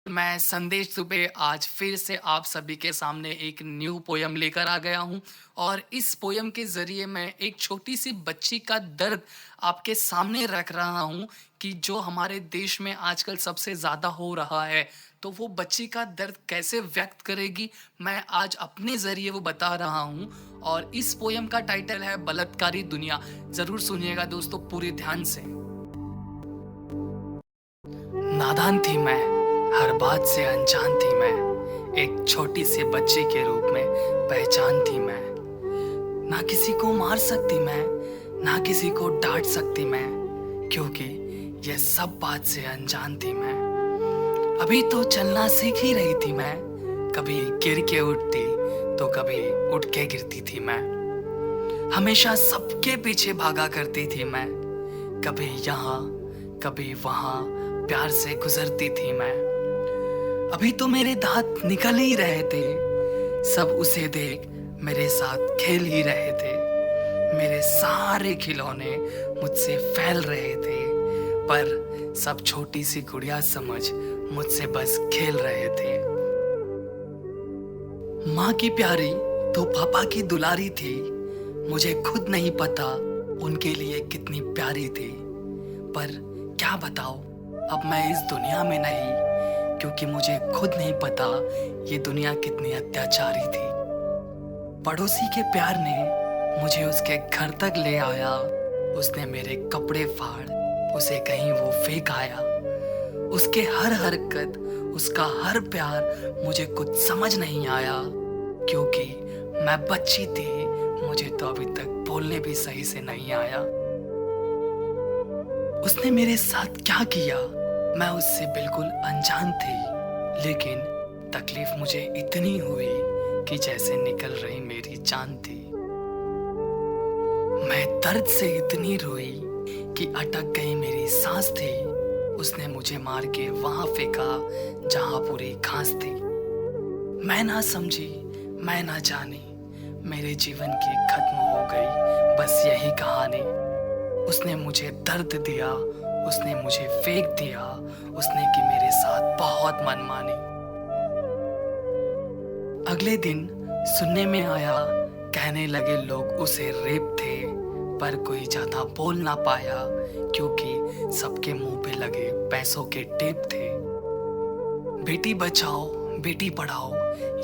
मैं संदेश दुबे आज फिर से आप सभी के सामने एक न्यू पोयम लेकर आ गया हूँ और इस पोयम के ज़रिए मैं एक छोटी-सी बच्ची का दर्द आपके सामने रख रहा हूँ कि जो हमारे देश में आजकल सबसे ज़्यादा हो रहा है। तो वो बच्ची का दर्द कैसे व्यक्त करेगी, मैं आज अपने ज़रिए वो बता रहा हूँ और इस पोयम का टाइटल है बलात्कारी दुनिया। ज़रूर सुनिएगा दोस्तों पूरे ध्यान से। नादान थी मैं, हर बात से अनजान थी मैं, एक छोटी सी बच्ची के रूप में पहचान थी मैं। ना किसी को मार सकती मैं, ना किसी को डांट सकती मैं, क्योंकि ये सब बात से अनजान थी मैं। अभी तो चलना सीख ही रही थी मैं, कभी गिर के उठती तो कभी उठ के गिरती थी मैं। हमेशा सबके पीछे भागा करती थी मैं, कभी यहाँ कभी वहाँ प्यार से गुजरती थी मैं। अभी तो मेरे दांत निकल ही रहे थे, सब उसे देख मेरे साथ खेल ही रहे थे। मेरे सारे खिलौने मुझसे फैल रहे थे, पर सब छोटी सी गुड़िया समझ मुझसे बस खेल रहे थे। माँ की प्यारी तो पापा की दुलारी थी, मुझे खुद नहीं पता उनके लिए कितनी प्यारी थी। पर क्या बताओ, अब मैं इस दुनिया में नहीं, क्योंकि मुझे खुद नहीं पता ये दुनिया कितनी अत्याचारी थी। पड़ोसी के प्यार ने मुझे उसके घर तक ले आया, उसने मेरे कपड़े फाड़ उसे कहीं वो फेंक आया। उसके हर हरकत, उसका हर प्यार मुझे कुछ समझ नहीं आया, क्योंकि मैं बच्ची थी, मुझे तो अभी तक बोलने भी सही से नहीं आया। उसने मेरे साथ क्या किया, मैं उससे बिल्कुल अनजान थी, लेकिन तकलीफ मुझे इतनी हुई कि जैसे निकल रही मेरी जान थी। मैं दर्द से इतनी रोई कि अटक गई मेरी सांस थी। उसने मुझे मार के वहां फेंका जहां पूरी घास थी। मैं ना समझी, मैं ना जानी, मेरे जीवन की खत्म हो गई बस यही कहानी। उसने मुझे दर्द दिया, उसने मुझे फेंक दिया, उसने की मेरे साथ बहुत मनमानी। अगले दिन सुनने में आया, कहने लगे लोग उसे रेप थे, पर कोई ज्यादा बोल ना पाया, क्योंकि सबके मुंह पे लगे पैसों के टेप थे। बेटी बचाओ बेटी पढ़ाओ,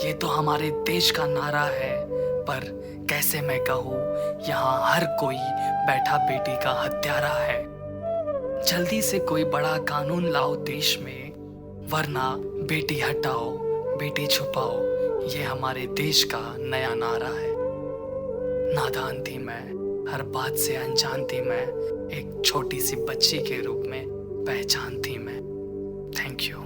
ये तो हमारे देश का नारा है, पर कैसे मैं कहूँ, यहाँ हर कोई बैठा बेटी का हत्यारा है। जल्दी से कोई बड़ा कानून लाओ देश में, वरना बेटी हटाओ बेटी छुपाओ, ये हमारे देश का नया नारा है। नादान थी मैं, हर बात से अनजान थी मैं, एक छोटी सी बच्ची के रूप में पहचान थी मैं। Thank you.